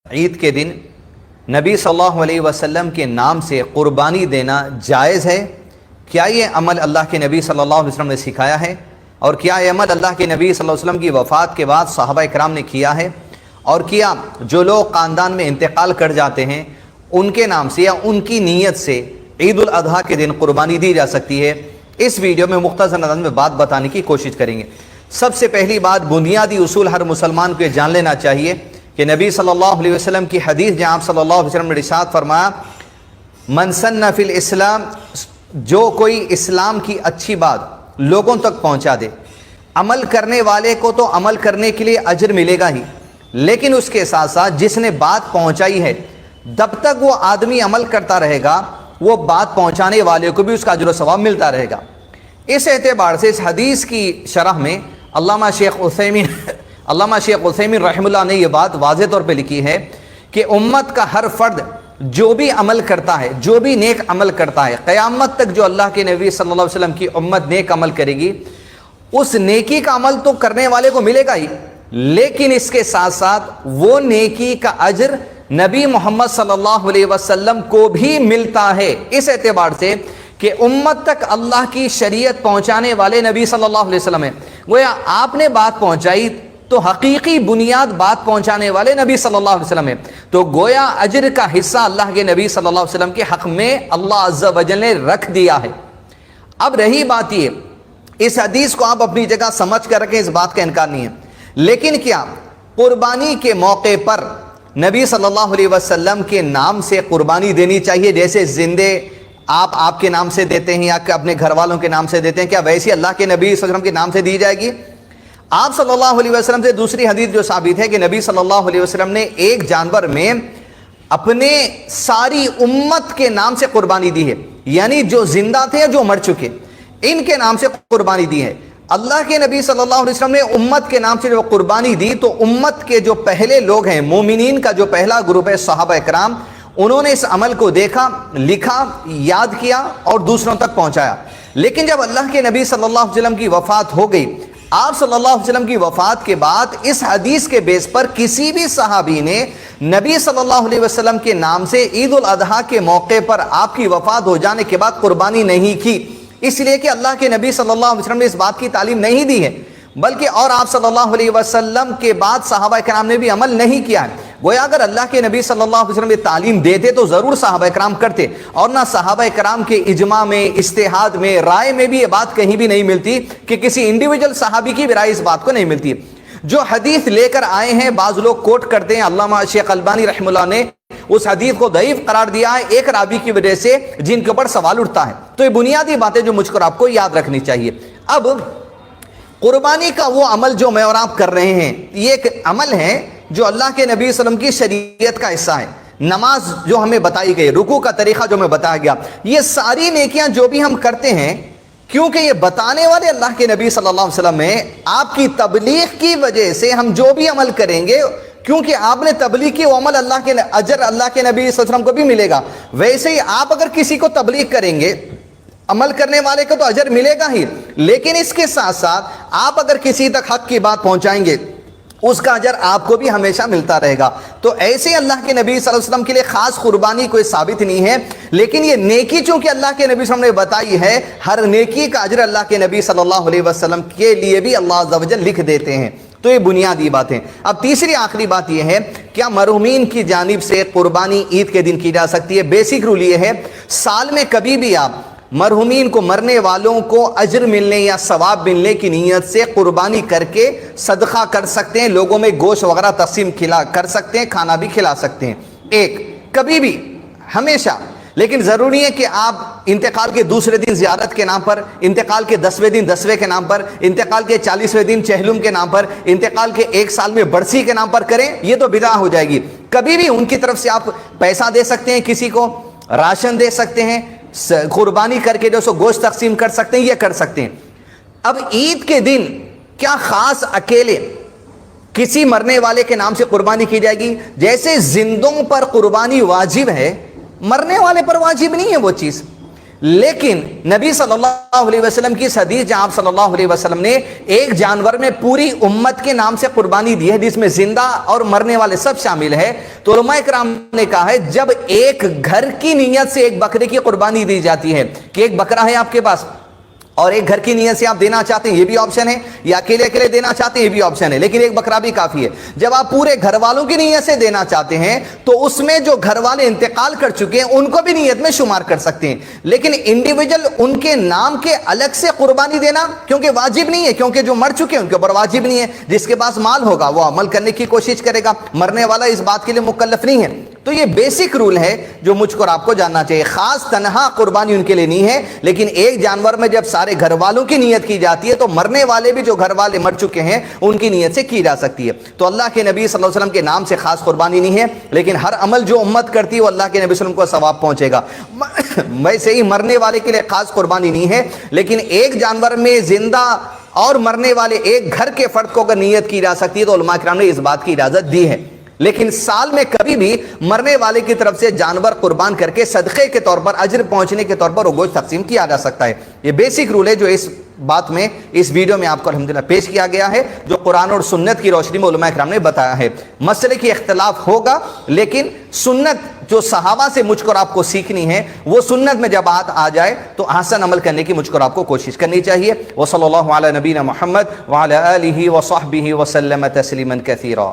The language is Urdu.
عید کے دن نبی صلی اللہ علیہ وسلم کے نام سے قربانی دینا جائز ہے؟ کیا یہ عمل اللہ کے نبی صلی اللہ علیہ وسلم نے سکھایا ہے؟ اور کیا یہ عمل اللہ کے نبی صلی اللہ علیہ وسلم کی وفات کے بعد صحابہ اکرام نے کیا ہے؟ اور کیا جو لوگ خاندان میں انتقال کر جاتے ہیں ان کے نام سے یا ان کی نیت سے عید الاضحیٰ کے دن قربانی دی جا سکتی ہے؟ اس ویڈیو میں مختصر انداز میں بات بتانے کی کوشش کریں گے۔ سب سے پہلی بات، بنیادی اصول ہر مسلمان کو یہ جان لینا چاہیے کہ نبی صلی اللہ علیہ وسلم کی حدیث جہاں آپ صلی اللہ علیہ وسلم نے ارشاد فرمایا، من سن فی الاسلام، جو کوئی اسلام کی اچھی بات لوگوں تک پہنچا دے، عمل کرنے والے کو تو عمل کرنے کے لیے اجر ملے گا ہی، لیکن اس کے ساتھ ساتھ جس نے بات پہنچائی ہے، جب تک وہ آدمی عمل کرتا رہے گا وہ بات پہنچانے والے کو بھی اس کا اجر و ثواب ملتا رہے گا۔ اس اعتبار سے اس حدیث کی شرح میں علامہ شیخ عثیمین رحمہ اللہ نے یہ بات واضح طور پہ لکھی ہے کہ امت کا ہر فرد جو بھی عمل کرتا ہے، جو بھی نیک عمل کرتا ہے، قیامت تک جو اللہ کے نبی صلی اللہ علیہ وسلم کی امت نیک عمل کرے گی، اس نیکی کا عمل تو کرنے والے کو ملے گا ہی، لیکن اس کے ساتھ ساتھ وہ نیکی کا اجر نبی محمد صلی اللہ علیہ وسلم کو بھی ملتا ہے۔ اس اعتبار سے کہ امت تک اللہ کی شریعت پہنچانے والے نبی صلی اللہ علیہ وسلم ہیں، گویا آپ نے بات پہنچائی تو حقیقی بنیاد بات پہنچانے والے نبی صلی اللہ علیہ وسلم ہیں، تو گویا اجر کا حصہ اللہ کے نبی صلی اللہ علیہ وسلم کے حق میں اللہ عز و جل نے رکھ دیا ہے۔ اب رہی بات یہ، اس حدیث کو آپ اپنی جگہ سمجھ کر رکھیں، اس بات کا انکار نہیں ہے، لیکن کیا قربانی کے موقع پر نبی صلی اللہ علیہ وسلم کے نام سے قربانی دینی چاہیے؟ جیسے زندے آپ کے نام سے دیتے ہیں یا کہ اپنے گھر والوں کے نام سے دیتے ہیں، کیا ویسی اللہ کے نبی صلی اللہ علیہ وسلم کے نام سے دی جائے گی؟ آپ صلی اللہ علیہ وسلم سے دوسری حدیث جو ثابت ہے کہ نبی صلی اللہ علیہ وسلم نے ایک جانور میں اپنے ساری امت کے نام سے قربانی دی ہے، یعنی جو زندہ تھے جو مر چکے ان کے نام سے قربانی دی ہے۔ اللہ کے نبی صلی اللہ علیہ وسلم نے امت کے نام سے جو قربانی دی، تو امت کے جو پہلے لوگ ہیں، مومنین کا جو پہلا گروپ ہے صحابہ اکرام، انہوں نے اس عمل کو دیکھا، لکھا، یاد کیا اور دوسروں تک پہنچایا۔ لیکن جب اللہ کے نبی صلی اللہ علیہ وسلم کی وفات ہو گئی، آپ صلی اللہ علیہ وسلم کی وفات کے بعد اس حدیث کے بیس پر کسی بھی صحابی نے نبی صلی اللہ علیہ وسلم کے نام سے عید الاضحیٰ کے موقع پر آپ کی وفات ہو جانے کے بعد قربانی نہیں کی، اس لیے کہ اللہ کے نبی صلی اللہ علیہ وسلم نے اس بات کی تعلیم نہیں دی ہے، بلکہ اور آپ صلی اللہ علیہ وسلم کے بعد صحابہ کرام نے بھی عمل نہیں کیا ہے۔ گویا اگر اللہ کے نبی صلی اللہ علیہ وسلم نے تعلیم دیتے تو ضرور صحابہ کرام کرتے، اور نہ صحابہ کرام کے اجماع میں، اجتہاد میں، رائے میں بھی یہ بات کہیں بھی نہیں ملتی کہ کسی انڈیویجل صحابی کی بھی رائے اس بات کو نہیں ملتی۔ جو حدیث لے کر آئے ہیں، بعض لوگ کوٹ کرتے ہیں، علامہ شیخ البانی رحمہ اللہ نے اس حدیث کو ضعیف قرار دیا ہے ایک راوی کی وجہ سے جن کے اوپر سوال اٹھتا ہے۔ تو یہ بنیادی باتیں جو مجھ کو آپ کو یاد رکھنی چاہیے۔ اب قربانی کا وہ عمل جو میں اور آپ کر رہے ہیں، یہ ایک عمل ہے جو اللہ کے نبی صلی اللہ علیہ وسلم کی شریعت کا حصہ ہے۔ نماز جو ہمیں بتائی گئی، رکوع کا طریقہ جو ہمیں بتایا گیا، یہ ساری نیکیاں جو بھی ہم کرتے ہیں، کیونکہ یہ بتانے والے اللہ کے نبی صلی اللہ علیہ وسلم ہیں، آپ کی تبلیغ کی وجہ سے ہم جو بھی عمل کریں گے، کیونکہ آپ نے تبلیغ کی، وہ عمل اللہ کے اجر اللہ کے نبی صلی اللہ علیہ وسلم کو بھی ملے گا۔ ویسے ہی آپ اگر کسی کو تبلیغ کریں گے، عمل کرنے والے کو تو اجر ملے گا ہی، لیکن اس کے ساتھ ساتھ آپ اگر کسی تک حق کی بات پہنچائیں گے، اس کا اجر آپ کو بھی ہمیشہ ملتا رہے گا۔ تو ایسے اللہ کے نبی صلی اللہ علیہ وسلم کے لیے خاص قربانی کوئی ثابت نہیں ہے، لیکن یہ نیکی چونکہ اللہ کے نبی صلی اللہ علیہ وسلم نے بتائی ہے، ہر نیکی کا اجر اللہ کے نبی صلی اللہ علیہ وسلم کے لیے بھی اللہ عز و جل لکھ دیتے ہیں۔ تو یہ بنیادی بات ہے۔ اب تیسری آخری بات یہ ہے، کیا مرحومین کی جانب سے قربانی عید کے دن کی جا سکتی ہے؟ بیسک رول یہ ہے، سال میں کبھی بھی آپ مرحومین کو، مرنے والوں کو اجر ملنے یا ثواب ملنے کی نیت سے قربانی کر کے صدقہ کر سکتے ہیں، لوگوں میں گوشت وغیرہ تقسیم کر سکتے ہیں، کھانا بھی کھلا سکتے ہیں، ایک کبھی بھی، ہمیشہ۔ لیکن ضروری ہے کہ آپ انتقال کے دوسرے دن زیارت کے نام پر، انتقال کے 10ویں دن 10ویں کے نام پر، انتقال کے 40ویں دن چہلم کے نام پر، انتقال کے 1 سال میں برسی کے نام پر کریں، یہ تو بدعت ہو جائے گی۔ کبھی بھی ان کی طرف سے آپ پیسہ دے سکتے ہیں، کسی کو راشن دے سکتے ہیں، قربانی کر کے جو سو گوشت تقسیم کر سکتے ہیں، یہ کر سکتے ہیں۔ اب عید کے دن کیا خاص اکیلے کسی مرنے والے کے نام سے قربانی کی جائے گی؟ جیسے زندوں پر قربانی واجب ہے، مرنے والے پر واجب نہیں ہے وہ چیز، لیکن نبی صلی اللہ علیہ وسلم کی اس حدیث جہاں آپ صلی اللہ علیہ وسلم نے ایک جانور میں پوری امت کے نام سے قربانی دی ہے جس میں زندہ اور مرنے والے سب شامل ہے، تو علماء کرام نے کہا ہے جب ایک گھر کی نیت سے ایک بکرے کی قربانی دی جاتی ہے کہ ایک بکرا ہے آپ کے پاس اور ایک گھر کی نیت سے آپ دینا چاہتے ہیں، یہ بھی آپشن ہے، یا اکیلے اکیلے دینا چاہتے ہیں، یہ بھی آپشن ہے، لیکن ایک بکرا بھی کافی ہے۔ جب آپ پورے گھر والوں کی نیت سے دینا چاہتے ہیں تو اس میں جو گھر والے انتقال کر چکے ہیں ان کو بھی نیت میں شمار کر سکتے ہیں، لیکن انڈیویجل ان کے نام کے الگ سے قربانی دینا کیونکہ واجب نہیں ہے، کیونکہ جو مر چکے ہیں ان کے اوپر واجب نہیں ہے، جس کے پاس مال ہوگا وہ عمل کرنے کی کوشش کرے گا، مرنے والا اس بات کے لیے مکلف نہیں ہے۔ تو یہ بیسک رول ہے جو مجھ کو اور آپ کو جاننا چاہیے، خاص تنہا قربانی ان کے لیے نہیں ہے، لیکن ایک جانور میں جب سارے گھر والوں کی نیت کی جاتی ہے تو مرنے والے بھی جو گھر والے مر چکے ہیں ان کی نیت سے کی جا سکتی ہے۔ تو اللہ کے نبی صلی اللہ علیہ وسلم کے نام سے خاص قربانی نہیں ہے، لیکن ہر عمل جو امت کرتی ہے وہ اللہ کے نبی صلی اللہ علیہ وسلم کو ثواب پہنچے گا۔ ویسے ہی مرنے والے کے لیے خاص قربانی نہیں ہے، لیکن ایک جانور میں زندہ اور مرنے والے ایک گھر کے فرد کو اگر نیت کی جا سکتی ہے تو علماء کرام نے اس بات کی اجازت دی ہے۔ لیکن سال میں کبھی بھی مرنے والے کی طرف سے جانور قربان کر کے صدقے کے طور پر، اجر پہنچنے کے طور پر وہ گوشت تقسیم کیا جا سکتا ہے۔ یہ بیسک رول ہے جو اس بات میں اس ویڈیو میں آپ کو الحمدللہ پیش کیا گیا ہے، جو قرآن اور سنت کی روشنی میں علماء کرام نے بتایا ہے۔ مسئلے کی اختلاف ہوگا، لیکن سنت جو صحابہ سے مجھ کو اور آپ کو سیکھنی ہے وہ سنت میں جب بات آ جائے تو حسن عمل کرنے کی مجھ کو اور آپ کو کوشش کرنی چاہیے۔ وصلی اللہ علی نبینا محمد وعلی آلہ وصحبہ وسلم تسلیما کثیرا۔